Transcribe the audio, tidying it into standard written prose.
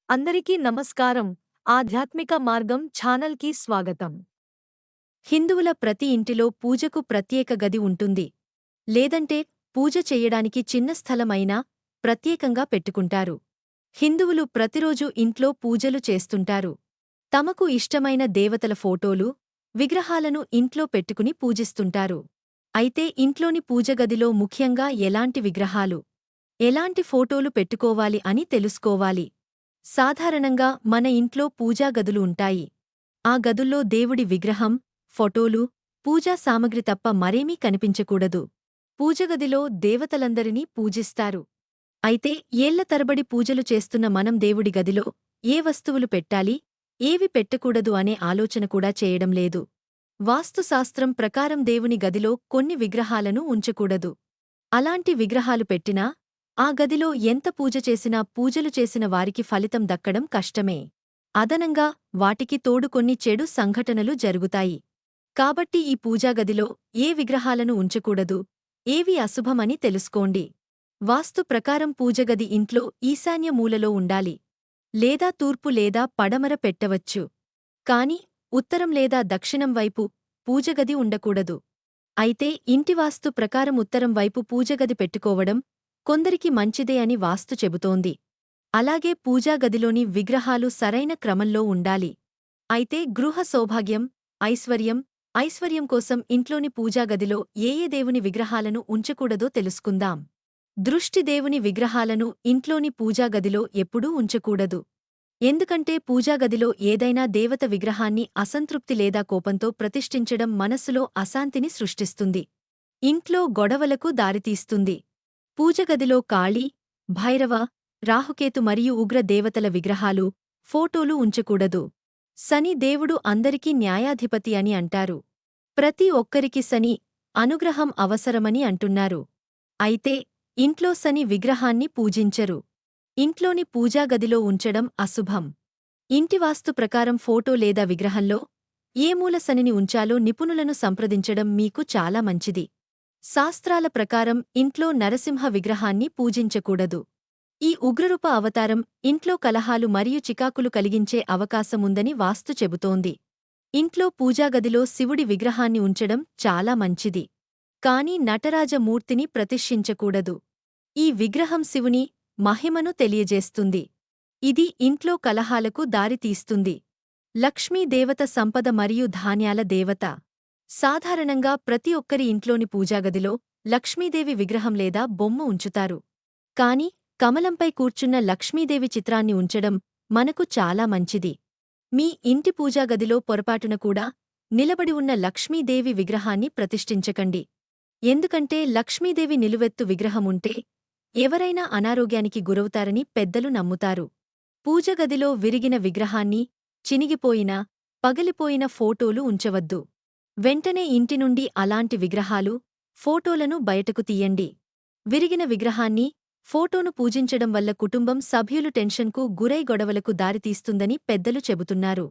అందరికీ నమస్కారం. ఆధ్యాత్మిక మార్గం ఛానల్కి స్వాగతం. హిందువుల ప్రతి ఇంటిలో పూజకు ప్రత్యేక గది ఉంటుంది. లేదంటే పూజ చెయ్యడానికి చిన్న స్థలమైనా ప్రత్యేకంగా పెట్టుకుంటారు. హిందువులు ప్రతిరోజు ఇంట్లో పూజలు చేస్తుంటారు. తమకు ఇష్టమైన దేవతల ఫోటోలు, విగ్రహాలను ఇంట్లో పెట్టుకుని పూజిస్తుంటారు. అయితే ఇంట్లోని పూజగదిలో ముఖ్యంగా ఎలాంటి విగ్రహాలు, ఎలాంటి ఫోటోలు పెట్టుకోవాలి అని తెలుసుకోవాలి. సాధారణంగా మన ఇంట్లో పూజా గదులు ఉంటాయి. ఆ గదుల్లో దేవుడి విగ్రహం, ఫోటోలు, పూజా సామగ్రి తప్ప మరేమీ కనిపించకూడదు. పూజగదిలో దేవతలందరినీ పూజిస్తారు. అయితే ఏళ్ల తరబడి పూజలు చేస్తున్న మనం దేవుడి గదిలో ఏ వస్తువులు పెట్టాలి, ఏవి పెట్టకూడదు అనే ఆలోచన కూడా చేయడం లేదు. వాస్తుశాస్త్రం ప్రకారం దేవుని గదిలో కొన్ని విగ్రహాలను ఉంచకూడదు. అలాంటి విగ్రహాలు పెట్టినా ఆ గదిలో ఎంత పూజ చేసినా పూజలు చేసిన వారికి ఫలితం దక్కడం కష్టమే. అదనంగా వాటికి తోడు కొన్ని చెడు సంఘటనలు జరుగుతాయి. కాబట్టి ఈ పూజాగదిలో ఏ విగ్రహాలను ఉంచకూడదు, ఏవి అశుభమని తెలుసుకోండి. వాస్తు ప్రకారం పూజగది ఇంట్లో ఈశాన్య మూలలో ఉండాలి. లేదా తూర్పు లేదా పడమర పెట్టవచ్చు. కాని ఉత్తరం లేదా దక్షిణం వైపు పూజగది ఉండకూడదు. అయితే ఇంటి వాస్తు ప్రకారం ఉత్తరం వైపు పూజగది పెట్టుకోవడం కొందరికి మంచిదే అని వాస్తు చెబుతోంది. అలాగే పూజాగదిలోని విగ్రహాలు సరైన క్రమంలో ఉండాలి. అయితే గృహ సౌభాగ్యం, ఐశ్వర్యం కోసం ఇంట్లోని పూజాగదిలో ఏ దేవుని విగ్రహాలను ఉంచకూడదో తెలుసుకుందాం. దృష్టి దేవుని విగ్రహాలను ఇంట్లోని పూజాగదిలో ఎప్పుడూ ఉంచకూడదు. ఎందుకంటే పూజాగదిలో ఏదైనా దేవత విగ్రహాన్ని అసంతృప్తి లేదా కోపంతో ప్రతిష్ఠించడం మనస్సులో అశాంతిని సృష్టిస్తుంది. ఇంట్లో గొడవలకు దారితీస్తుంది. పూజగదిలో కాళీ, భైరవ, రాహుకేతు మరియు ఉగ్ర దేవతల విగ్రహాలు, ఫోటోలు ఉంచకూడదు. శని దేవుడు అందరికీ న్యాయాధిపతి అని అంటారు. ప్రతి ఒక్కరికి శని అనుగ్రహం అవసరమని అంటున్నారు. అయితే ఇంట్లో శని విగ్రహాన్ని పూజించరు. ఇంట్లోని పూజాగదిలో ఉంచడం అశుభం. ఇంటి వాస్తు ప్రకారం ఫోటో లేదా విగ్రహంలో ఏ మూల శనిని ఉంచాలో నిపుణులను సంప్రదించడం మీకు చాలా మంచిది. శాస్త్రాల ప్రకారం ఇంట్లో నరసింహ విగ్రహాన్ని పూజించకూడదు. ఈ ఉగ్రరూప అవతారం ఇంట్లో కలహాలు మరియు చికాకులు కలిగించే అవకాశముందని వాస్తు చెబుతోంది. ఇంట్లో పూజాగదిలో శివుడి విగ్రహాన్ని ఉంచడం చాలా మంచిది. కాని నటరాజమూర్తిని ప్రతిష్ఠించకూడదు. ఈ విగ్రహం శివుని మహిమను తెలియజేస్తుంది. ఇది ఇంట్లో కలహాలకు దారితీస్తుంది. లక్ష్మీదేవత సంపద మరియు ధాన్యాల దేవత. సాధారణంగా ప్రతి ఒక్కరి ఇంట్లోని పూజాగదిలో లక్ష్మీదేవి విగ్రహం లేదా బొమ్మ ఉంచుతారు. కాని కమలంపై కూర్చున్న లక్ష్మీదేవి చిత్రాన్ని ఉంచడం మనకు చాలా మంచిది. మీ ఇంటి పూజాగదిలో పొరపాటున కూడా నిలబడి ఉన్న లక్ష్మీదేవి విగ్రహాన్ని ప్రతిష్ఠించకండి. ఎందుకంటే లక్ష్మీదేవి నిలువెత్తు విగ్రహముంటే ఎవరైనా అనారోగ్యానికి గురవుతారని పెద్దలు నమ్ముతారు. పూజగదిలో విరిగిన విగ్రహాన్ని, చినిగిపోయిన, పగిలిపోయిన ఫోటోలు ఉంచవద్దు. వెంటనే ఇంటి నుండి అలాంటి విగ్రహాలు, ఫోటోలను బయటకు తీయండి. విరిగిన విగ్రహాన్ని, ఫోటోను పూజించడం వల్ల కుటుంబం సభ్యులు టెన్షన్కు గురై గొడవలకు దారితీస్తుందని పెద్దలు చెబుతున్నారు.